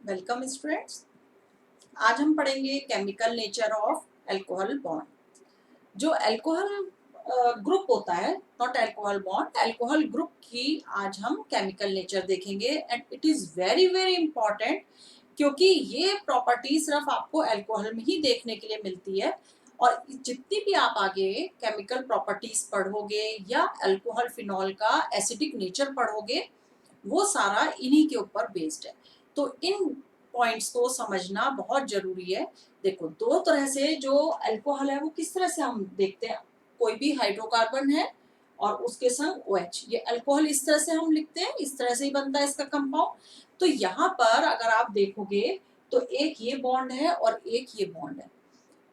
Welcome students. आज हम पढ़ेंगे chemical nature of alcohol bond. जो अल्कोहल ग्रुप होता है, not alcohol bond, alcohol group की आज हम केमिकल नेचर देखेंगे and it is very very important, क्योंकि ये प्रॉपर्टी सिर्फ आपको अल्कोहल में ही देखने के लिए मिलती है। और जितनी भी आप आगे केमिकल प्रॉपर्टीज पढ़ोगे या अल्कोहल फिनॉल का एसिडिक नेचर पढ़ोगे, वो सारा इन्हीं के ऊपर बेस्ड है। तो इन पॉइंट्स को समझना बहुत जरूरी है। देखो, दो तरह से जो अल्कोहल है वो किस तरह से हम देखते हैं। कोई भी हाइड्रोकार्बन है और उसके संग OH, ये अल्कोहल इस तरह से हम लिखते हैं, इस तरह से ही बनता है इसका कंपाउंड। तो यहाँ पर अगर आप देखोगे तो एक ये बॉन्ड है और एक ये बॉन्ड है।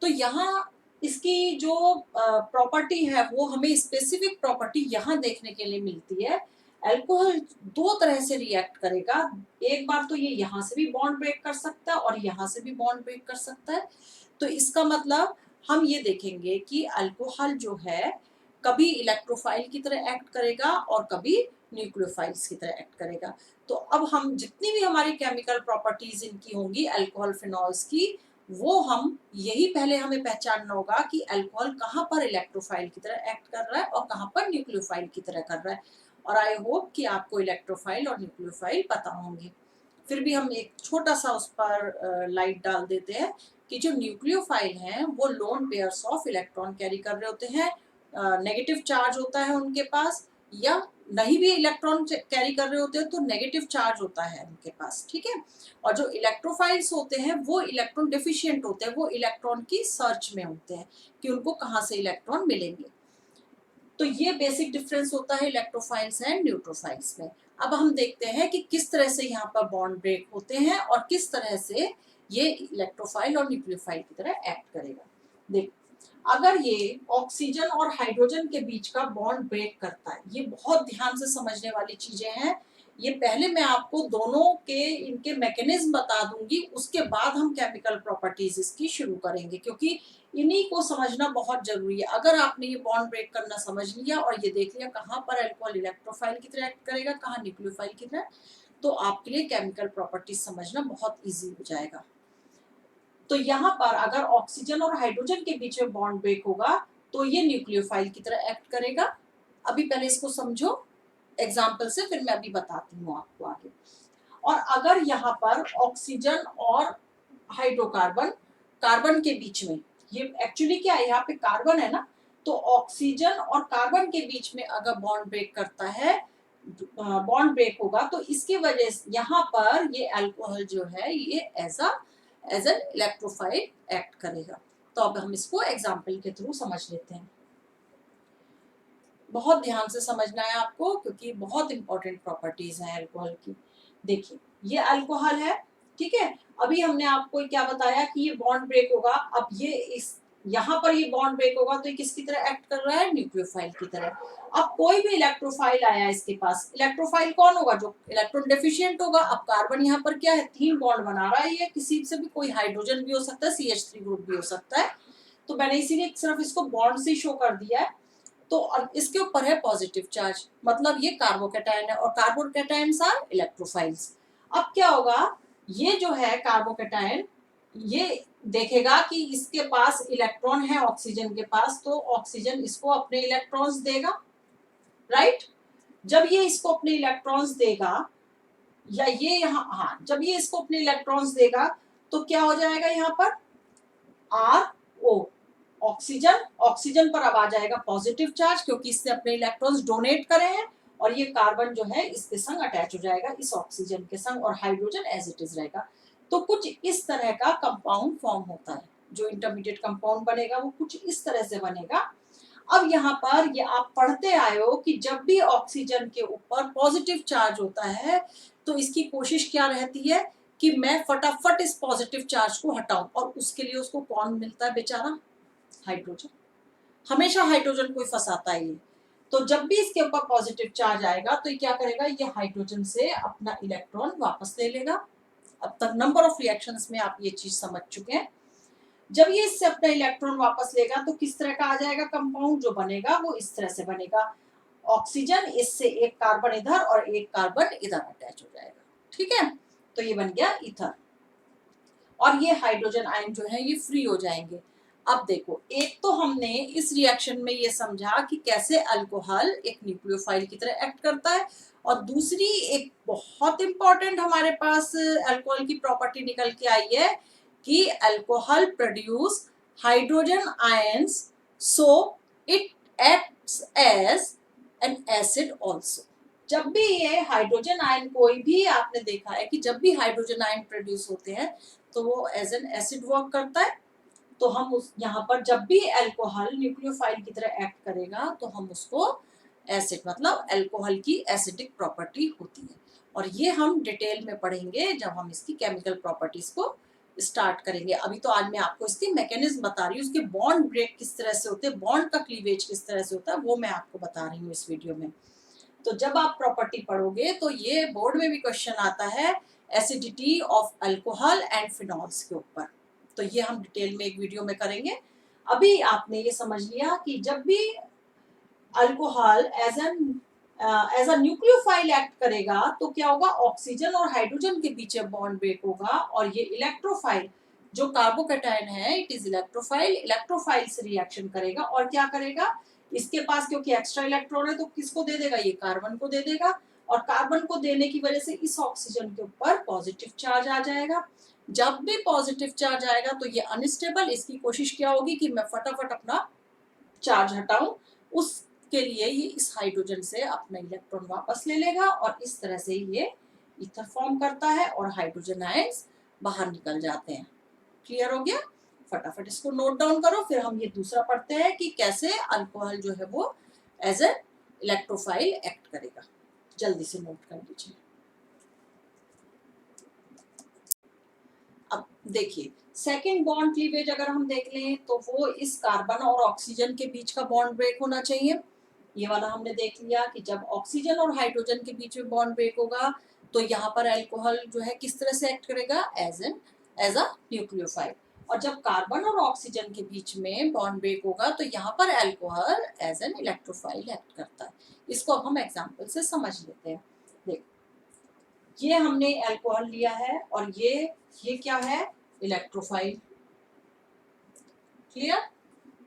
तो यहाँ इसकी जो प्रॉपर्टी है वो हमें स्पेसिफिक प्रॉपर्टी यहाँ देखने के लिए मिलती है। अल्कोहल दो तरह से रिएक्ट करेगा। एक बार तो ये यहाँ से भी बॉन्ड ब्रेक कर सकता है और यहाँ से भी बॉन्ड ब्रेक कर सकता है। तो इसका मतलब हम ये देखेंगे कि अल्कोहल जो है कभी इलेक्ट्रोफाइल की तरह एक्ट करेगा और कभी न्यूक्लियोफाइल्स की तरह एक्ट करेगा। तो अब हम जितनी भी हमारी केमिकल प्रॉपर्टीज इनकी होंगी अल्कोहल फिनॉल्स की, वो हम यही पहले हमें पहचानना होगा कि अल्कोहल कहाँ पर इलेक्ट्रोफाइल की तरह एक्ट कर रहा है और कहाँ पर न्यूक्लियोफाइल की तरह कर रहा है। और आई होप कि आपको इलेक्ट्रोफाइल और न्यूक्लियोफाइल पता होंगे। फिर भी हम एक छोटा सा उस पर लाइट डाल देते हैं कि जो न्यूक्लियोफाइल हैं वो lone pairs of electron carry कर रहे होते हैं। नेगेटिव चार्ज होता है उनके पास, या नहीं भी इलेक्ट्रॉन कैरी कर रहे होते हैं तो नेगेटिव चार्ज होता है उनके पास, ठीक है। और जो इलेक्ट्रोफाइल्स होते हैं वो इलेक्ट्रॉन डिफिशिएंट होते हैं, वो इलेक्ट्रॉन की सर्च में होते हैं कि उनको कहाँ से इलेक्ट्रॉन मिलेंगे। तो ये बेसिक डिफरेंस होता है इलेक्ट्रोफाइल्स एंड न्यूट्रोफाइल्स में। अब हम देखते हैं कि किस तरह से यहाँ पर बॉन्ड ब्रेक होते हैं और किस तरह से ये इलेक्ट्रोफाइल और न्यूक्लियोफाइल की तरह एक्ट करेगा। देख, अगर ये ऑक्सीजन और हाइड्रोजन के बीच का बॉन्ड ब्रेक करता है, ये बहुत ध्यान से समझने वाली चीजें हैं। ये पहले मैं आपको दोनों के इनके मैकेनिज्म बता दूंगी, उसके बाद हम केमिकल प्रॉपर्टीज इसकी शुरू करेंगे, क्योंकि इन्हीं को समझना बहुत जरूरी है। अगर आपने ये बॉन्ड ब्रेक करना समझ लिया और ये देख लिया कहाँ पर अल्कोहल इलेक्ट्रोफाइल की तरह एक्ट करेगा, कहाँ न्यूक्लियोफाइल की तरह, तो आपके लिए केमिकल प्रॉपर्टीज समझना बहुत ईजी हो जाएगा। तो यहाँ पर अगर ऑक्सीजन और हाइड्रोजन के बीच में बॉन्ड ब्रेक होगा तो ये न्यूक्लियोफाइल की तरह एक्ट करेगा। अभी पहले इसको समझो एग्जाम्पल से, फिर मैं अभी बताती हूँ आपको आगे। और अगर यहाँ पर ऑक्सीजन और हाइड्रोकार्बन, कार्बन के बीच में, ये एक्चुअली क्या है, यहाँ पे कार्बन है ना, तो ऑक्सीजन और कार्बन के बीच में अगर बॉन्ड ब्रेक करता है, बॉन्ड ब्रेक होगा, तो इसकी वजह से यहाँ पर ये अल्कोहल जो है ये एज एन इलेक्ट्रोफाइल एक्ट करेगा। तो अब हम इसको एग्जाम्पल के थ्रू समझ लेते हैं। बहुत ध्यान से समझना है आपको, क्योंकि बहुत इंपॉर्टेंट प्रॉपर्टीज हैं अल्कोहल की। देखिए, ये अल्कोहल है, ठीक है। अभी हमने आपको क्या बताया कि ये बॉन्ड ब्रेक होगा। अब ये इस यहाँ पर ये बॉन्ड ब्रेक होगा तो ये किसकी तरह एक्ट कर रहा है, न्यूक्लियोफाइल की तरह। अब कोई भी इलेक्ट्रोफाइल आया इसके पास, इलेक्ट्रोफाइल कौन होगा, जो इलेक्ट्रॉन डेफिशिएंट होगा। अब कार्बन यहाँ पर क्या है, 3 बॉन्ड बना रहा है, ये किसी से भी, कोई हाइड्रोजन भी हो सकता है, CH3 ग्रुप भी हो सकता है। तो मैंने इसीलिए सिर्फ इसको बॉन्ड से शो कर दिया है। तो अब इसके ऊपर है पॉजिटिव चार्ज, मतलब ये कार्बोकैटायन है और कार्बोकैटायंस आर इलेक्ट्रोफाइल्स। अब क्या होगा, ये जो है कार्बोकैटायन, ये देखेगा कि इसके पास इलेक्ट्रॉन है ऑक्सीजन के पास, तो ऑक्सीजन इसको अपने इलेक्ट्रॉन्स देगा, राइट। जब ये इसको अपने इलेक्ट्रॉन्स देगा, या ये यहाँ, हाँ, जब ये इसको अपने इलेक्ट्रॉन्स देगा तो क्या हो जाएगा, यहाँ पर RO, ऑक्सीजन, ऑक्सीजन पर अब आ जाएगा पॉजिटिव चार्ज, क्योंकि इसने अपने इलेक्ट्रॉन्स डोनेट करे हैं। और ये कार्बन जो है इसके संग अटैच हो जाएगा, इस ऑक्सीजन के संग, और हाइड्रोजन एज इट इज रहेगा। तो कुछ इस तरह का कंपाउंड फॉर्म होता है। जो इंटरमीडिएट कंपाउंड बनेगा वो कुछ इस तरह से बनेगा। अब यहाँ पर ये आप पढ़ते आए हो कि जब भी ऑक्सीजन के ऊपर पॉजिटिव चार्ज होता है तो इसकी कोशिश क्या रहती है कि मैं फटाफट इस पॉजिटिव चार्ज को हटाऊं, और उसके लिए उसको कौन मिलता है बेचारा, हाइड्रोजन। हमेशा हाइड्रोजन को फंसाता है ये। तो जब भी इसके ऊपर पॉजिटिव चार्ज आएगा तो ये क्या करेगा, ये हाइड्रोजन से अपना इलेक्ट्रॉन वापस ले लेगा। अब तक नंबर ऑफ रिएक्शंस में आप ये चीज समझ चुके हैं। जब ये इससे अपना इलेक्ट्रॉन वापस लेगा तो किस तरह का आ जाएगा कंपाउंड, जो बनेगा वो इस तरह से बनेगा। ऑक्सीजन, इससे एक कार्बन इधर और एक कार्बन इधर अटैच हो जाएगा, ठीक है। तो ये बन गया ईथर, और ये हाइड्रोजन आयन जो है ये फ्री हो जाएंगे। अब देखो, एक तो हमने इस रिएक्शन में ये समझा कि कैसे अल्कोहल एक न्यूक्लियोफाइल की तरह एक्ट करता है, और दूसरी एक बहुत इंपॉर्टेंट हमारे पास अल्कोहल की प्रॉपर्टी निकल के आई है कि alcohol produce hydrogen ions, so it acts as an acid also. जब भी ये हाइड्रोजन आयन, कोई भी आपने देखा है कि जब भी हाइड्रोजन आयन प्रोड्यूस होते हैं तो वो एज एन एसिड वर्क करता है। तो हम उस यहाँ पर जब भी अल्कोहल न्यूक्लियोफाइल की तरह एक्ट करेगा तो हम उसको एसिड, मतलब अल्कोहल की एसिडिक प्रॉपर्टी होती है, और ये हम डिटेल में पढ़ेंगे जब हम इसकी केमिकल प्रॉपर्टीज को स्टार्ट करेंगे। अभी तो आज मैं आपको इसकी मैकेनिज्म बता रही हूँ, उसके बॉन्ड ब्रेक किस तरह से होते हैं, बॉन्ड का क्लीवेज किस तरह से होता है, वो मैं आपको बता रही हूँ इस वीडियो में। तो जब आप प्रॉपर्टी पढ़ोगे तो ये बोर्ड में भी क्वेश्चन आता है acidity of alcohol and phenols के ऊपर, तो ये हम डिटेल में एक वीडियो में करेंगे। अभी आपने ये समझ लिया कि जब भी alcohol as a nucleophile act करेगा तो क्या होगा, ऑक्सीजन और हाइड्रोजन के बीच बॉन्ड ब्रेक होगा, और ये इलेक्ट्रोफाइल जो कार्बोकैटायन है, इट इज इलेक्ट्रोफाइल, इलेक्ट्रोफाइल से रिएक्शन करेगा, और क्या करेगा, इसके पास क्योंकि एक्स्ट्रा इलेक्ट्रॉन है तो किसको दे देगा, ये कार्बन को दे देगा, और कार्बन को देने की वजह से इस ऑक्सीजन के ऊपर पॉजिटिव चार्ज आ जाएगा। जब भी पॉजिटिव चार्ज आएगा तो ये अनस्टेबल, इसकी कोशिश क्या होगी कि मैं फटाफट अपना चार्ज हटाऊं, उसके लिए ये इस हाइड्रोजन से अपना इलेक्ट्रॉन वापस ले लेगा, और इस तरह से ये ईथर फॉर्म करता है और हाइड्रोजन आयंस बाहर निकल जाते हैं। क्लियर हो गया? फटाफट इसको नोट डाउन करो, फिर हम ये दूसरा पढ़ते हैं कि कैसे अल्कोहल जो है वो एज ए इलेक्ट्रोफाइल एक्ट करेगा। जल्दी से नोट कर लीजिए। अब देखिए, सेकेंड बॉन्ड क्लीवेज अगर हम देख लें तो वो इस कार्बन और ऑक्सीजन के बीच का बॉन्ड ब्रेक होना चाहिए। ये वाला हमने देख लिया कि जब ऑक्सीजन और हाइड्रोजन के बीच में बॉन्ड ब्रेक होगा तो यहाँ पर अल्कोहल जो है किस तरह से एक्ट करेगा, एज अ न्यूक्लियोफाइल, और जब कार्बन और ऑक्सीजन के बीच में बॉन्ड ब्रेक होगा तो यहाँ पर alcohol as an electrophile act करता है। इसको अब हम एग्जाम्पल से समझ लेते हैं। देखो, ये हमने अल्कोहल लिया है और ये क्या है, इलेक्ट्रोफाइल। क्लियर?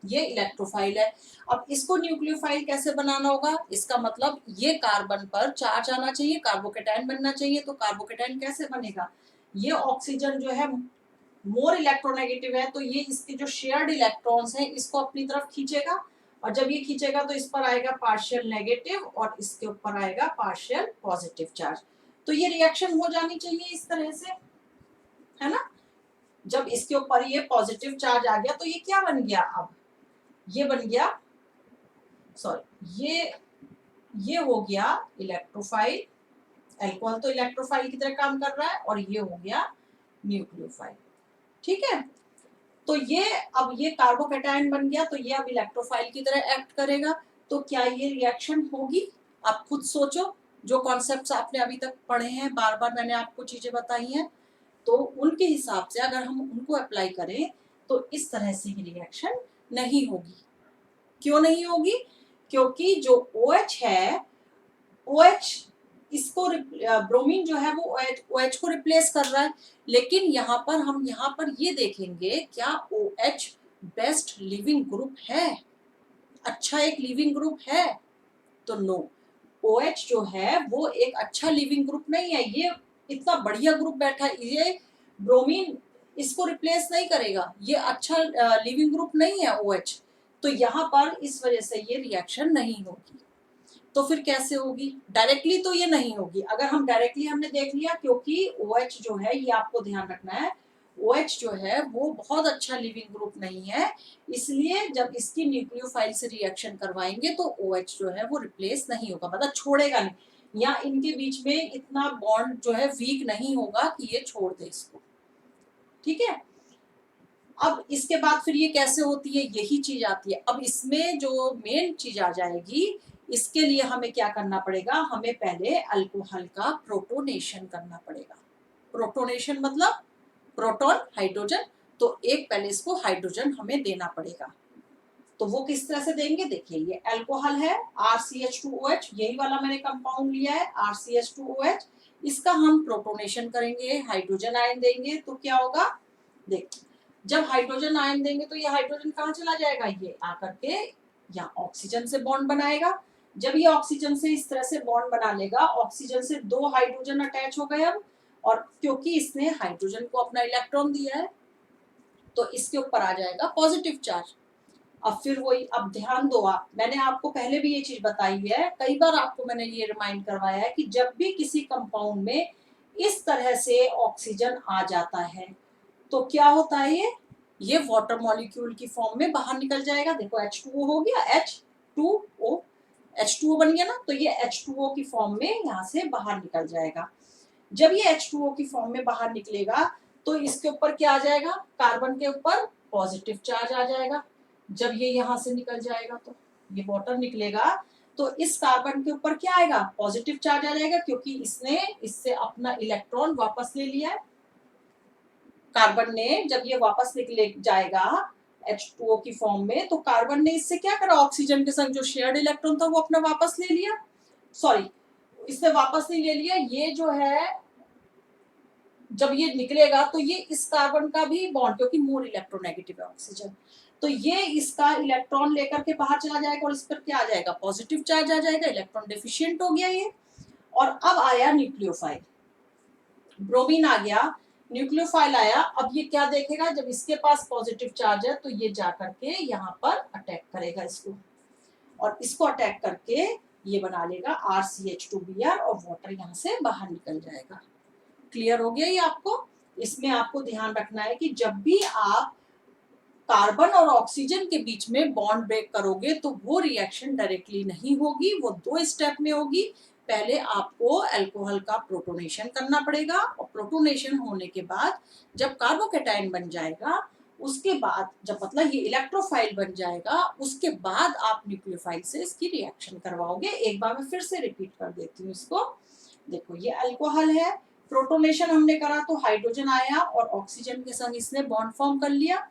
ये इलेक्ट्रोफाइल है। अब इसको न्यूक्लियोफाइल कैसे बनाना होगा, इसका मतलब ये कार्बन पर चार्ज आना चाहिए, कार्बोकैटायन बनना चाहिए, तो कार्बोकैटायन कैसे बनेगा, ये ऑक्सीजन जो है मोर इलेक्ट्रोनेगेटिव है, तो ये इसके जो शेयर्ड इलेक्ट्रॉन्स हैं इसको अपनी तरफ खींचेगा, और जब ये खींचेगा तो इस पर आएगा पार्शियल नेगेटिव और इसके ऊपर आएगा पार्शियल पॉजिटिव चार्ज। तो ये रिएक्शन हो जानी चाहिए इस तरह से, है ना। जब इसके ऊपर ये पॉजिटिव चार्ज आ गया तो ये क्या बन गया, अब ये बन गया, सॉरी, ये हो गया इलेक्ट्रोफाइल, अल्कोहल तो इलेक्ट्रोफाइल की तरह काम कर रहा है, और ये हो गया न्यूक्लियोफाइल। ठीक है, तो ये अब ये कार्बोकैटायन बन गया, तो ये अब इलेक्ट्रोफाइल की तरह एक्ट करेगा। तो क्या ये रिएक्शन होगी, आप खुद सोचो, जो कॉन्सेप्ट्स आपने अभी तक पढ़े हैं, बार बार मैंने आपको चीजें बताई हैं, तो उनके हिसाब से अगर हम उनको अप्लाई करें तो इस तरह से ही रिएक्शन नहीं होगी। क्यों नहीं होगी, क्योंकि जो OH है, OH इसको ब्रोमीन जो है वो OH को रिप्लेस कर रहा है, लेकिन यहाँ पर ये देखेंगे क्या OH बेस्ट लिविंग ग्रुप है, अच्छा एक लिविंग ग्रुप है, तो नो, OH जो है वो एक अच्छा लिविंग ग्रुप नहीं है। ये इतना बढ़िया ग्रुप बैठा है, ये ब्रोमीन इसको रिप्लेस नहीं करेगा, ये अच्छा लिविंग ग्रुप नहीं है OH, तो यहाँ पर इस वजह से ये रिएक्शन नहीं होगी। तो फिर कैसे होगी, डायरेक्टली तो ये नहीं होगी। अगर हम डायरेक्टली हमने देख लिया, क्योंकि OH जो है, ये आपको ध्यान रखना है, OH जो है वो बहुत अच्छा लिविंग ग्रुप नहीं है, इसलिए जब इसकी न्यूक्लियोफाइल से रिएक्शन करवाएंगे तो OH जो है वो रिप्लेस नहीं होगा, मतलब छोड़ेगा नहीं, या इनके बीच में इतना बॉन्ड जो है वीक नहीं होगा कि ये छोड़ दे इसको। ठीक है, अब इसके बाद फिर ये कैसे होती है, यही चीज आती है। अब इसमें जो मेन चीज आ जाएगी, इसके लिए हमें क्या करना पड़ेगा, हमें पहले अल्कोहल का प्रोटोनेशन करना पड़ेगा। प्रोटोनेशन मतलब प्रोटॉन हाइड्रोजन, तो एक पहले इसको हाइड्रोजन हमें देना पड़ेगा। तो वो किस तरह से देंगे, देखिए, ये अल्कोहल है RCH2OH, यही वाला मैंने कंपाउंड लिया है RCH2OH, इसका हम प्रोटोनेशन करेंगे, हाइड्रोजन आयन देंगे तो क्या होगा, देख जब हाइड्रोजन आयन देंगे तो ये हाइड्रोजन कहाँ चला जाएगा, ये आकर के यहाँ ऑक्सीजन से बॉन्ड बनाएगा। जब ये ऑक्सीजन से इस तरह से बॉन्ड बना लेगा, ऑक्सीजन से 2 हाइड्रोजन अटैच हो गए अब, और क्योंकि इसने हाइड्रोजन को अपना इलेक्ट्रॉन दिया है तो इसके ऊपर आ जाएगा पॉजिटिव चार्ज। अब फिर वही, अब ध्यान दो आप, मैंने आपको पहले भी ये चीज बताई है, कई बार आपको मैंने ये रिमाइंड करवाया है कि जब भी किसी कंपाउंड में इस तरह से ऑक्सीजन आ जाता है तो क्या होता है, ये वाटर मॉलिक्यूल की फॉर्म में बाहर निकल जाएगा। देखो H2O हो गया, H2O, H2O बन गया ना, तो ये H2O की फॉर्म में यहाँ से बाहर निकल जाएगा। जब ये H2O की फॉर्म में बाहर निकलेगा तो इसके ऊपर क्या आ जाएगा, कार्बन के ऊपर पॉजिटिव चार्ज आ जाएगा। जब ये यहाँ से निकल जाएगा तो ये वाटर निकलेगा तो इस कार्बन के ऊपर क्या आएगा, पॉजिटिव चार्ज आ जाएगा, क्योंकि इसने इससे अपना इलेक्ट्रॉन वापस ले लिया है। कार्बन ने जब ये वापस निकले जाएगा H2O की फॉर्म में, तो कार्बन ने इससे क्या करा, ऑक्सीजन के संग जो शेयर्ड इलेक्ट्रॉन था वो अपना वापस ले लिया, सॉरी इसने वापस नहीं ले लिया, ये जो है जब ये निकलेगा तो ये इस कार्बन का भी बॉन्ड, क्योंकि मोर इलेक्ट्रोनेगेटिव है ऑक्सीजन, तो ये इसका इलेक्ट्रॉन लेकर के बाहर चला जाएगा और इस पर क्या आ जाएगा, पॉजिटिव चार्ज आ जाएगा, इलेक्ट्रॉन डेफिशिएंट हो गया ये। और अब आया न्यूक्लियोफाइल, ब्रोमीन आ गया, न्यूक्लियोफाइल आया। अब ये क्या देखेगा, जब इसके पास पॉजिटिव चार्ज है तो ये जाकर के यहाँ पर अटैक करेगा इसको, और इसको अटैक करके ये बना लेगा RCH2Br और वाटर यहाँ से बाहर निकल जाएगा। क्लियर हो गया ये आपको। इसमें आपको ध्यान रखना है कि जब भी आप कार्बन और ऑक्सीजन के बीच में बॉन्ड ब्रेक करोगे तो वो रिएक्शन डायरेक्टली नहीं होगी, वो 2 स्टेप में होगी। पहले आपको अल्कोहल का प्रोटोनेशन करना पड़ेगा, और प्रोटोनेशन होने के बाद जब कार्बोकेटाइन बन जाएगा, उसके बाद जब मतलब ये इलेक्ट्रोफाइल बन जाएगा, उसके बाद आप न्यूक्लियोफाइल से इसकी रिएक्शन करवाओगे। एक बार मैं फिर से रिपीट कर देती हूँ इसको। देखो ये अल्कोहल है, प्रोटोनेशन हमने करा तो हाइड्रोजन आया और ऑक्सीजन के संग इसने बॉन्ड फॉर्म कर लिया।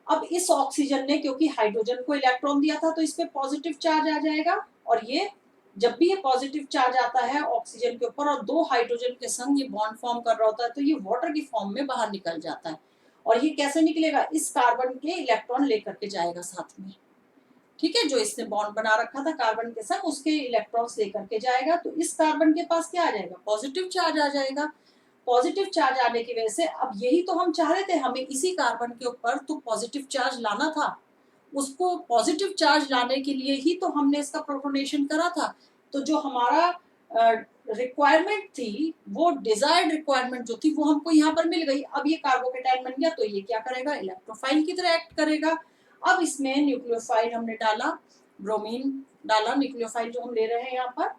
अब इस ऑक्सीजन ने क्योंकि हाइड्रोजन को इलेक्ट्रॉन दिया था तो इस पे पॉजिटिव चार्ज आ जाएगा, और ये जब भी ये पॉजिटिव चार्ज आता है ऑक्सीजन के ऊपर और 2 हाइड्रोजन के संग ये बॉन्ड फॉर्म कर रहा होता है, तो ये वाटर की फॉर्म में बाहर निकल जाता है। और ये कैसे निकलेगा, इस कार्बन के इलेक्ट्रॉन लेकर के जाएगा साथ में, ठीक है, जो इसने बॉन्ड बना रखा था कार्बन के साथ उसके इलेक्ट्रॉन्स लेकर के जाएगा, तो इस कार्बन के पास क्या आ जाएगा, पॉजिटिव चार्ज आ जाएगा। पॉजिटिव चार्ज आने की वजह से अब यही तो हम चाह रहे थे, हमें इसी कार्बन के ऊपर तो पॉजिटिव चार्ज लाना था, उसको पॉजिटिव चार्ज लाने के लिए ही तो हमने इसका प्रोटोनेशन करा था। तो जो हमारा रिक्वायरमेंट थी, वो डिजायर्ड रिक्वायरमेंट जो थी वो हमको यहाँ पर मिल गई। अब ये कार्बोकेटाइन बन गया तो ये क्या करेगा, इलेक्ट्रोफाइल की तरह एक्ट करेगा। अब इसमें न्यूक्लियोफाइल हमने डाला, ब्रोमीन डाला, न्यूक्लियोफाइल जो हम ले रहे हैं यहाँ पर।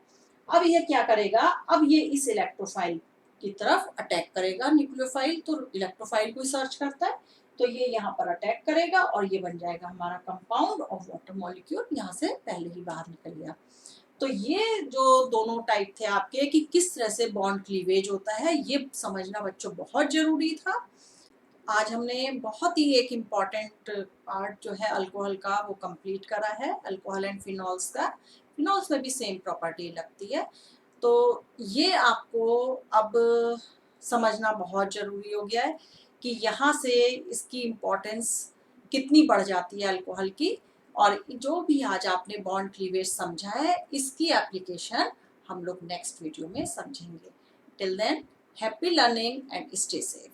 अब ये क्या करेगा, अब ये इस इलेक्ट्रोफाइल की तरफ अटैक करेगा। न्यूक्लियोफाइल तो इलेक्ट्रोफाइल को सर्च करता है, तो ये यहाँ पर अटैक करेगा और ये बन जाएगा हमारा कंपाउंड, और वाटर मॉलिक्यूल यहाँ से पहले ही बाहर निकल गया। तो ये जो दोनों टाइप थे आपके कि किस तरह से बॉन्ड क्लीवेज होता है, ये समझना बच्चों बहुत जरूरी था। आज हमने बहुत ही एक इम्पॉर्टेंट पार्ट जो है अल्कोहल का वो कंप्लीट करा है, अल्कोहल एंड फिनॉल्स का। फिनॉल्स में भी सेम प्रॉपर्टी लगती है, तो ये आपको अब समझना बहुत ज़रूरी हो गया है कि यहाँ से इसकी इम्पोर्टेंस कितनी बढ़ जाती है अल्कोहल की। और जो भी आज आपने बॉन्ड क्लीवेज समझा है, इसकी एप्लीकेशन हम लोग नेक्स्ट वीडियो में समझेंगे। Till then, happy learning and stay safe.